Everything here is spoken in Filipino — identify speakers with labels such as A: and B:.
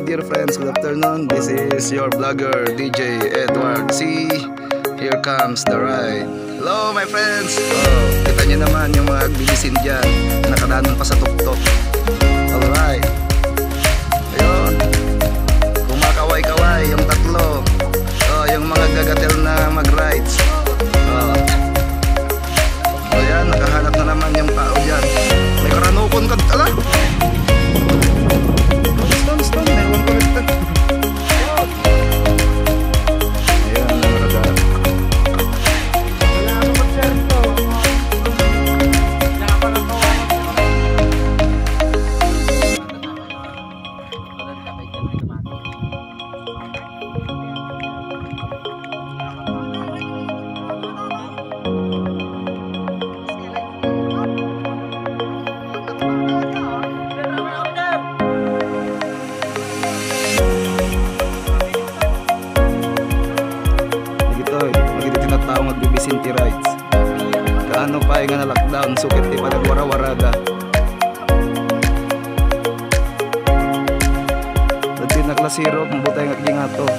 A: dear friends, good afternoon. This is your vlogger DJ Edward C. Here comes the ride. Hello my friends. Kita nyo naman yung mga agbilisin dyan, nakadanon pa sa tuktok. Alright. Ayun, kumakaway-kaway yung tatlo. Yung mga gagatel na mag-rides. Ayan, nakahanap na naman yung tao dyan. May karanukon ka. Ala! Stone, may one connected. Ayan, nakahanap. Wala ako mag-serto. Tao magbibisinti rides. Kaano pa nga na lockdown, sukit di pa nagwara-waraga. Dati naklasiro, mabutay nga to.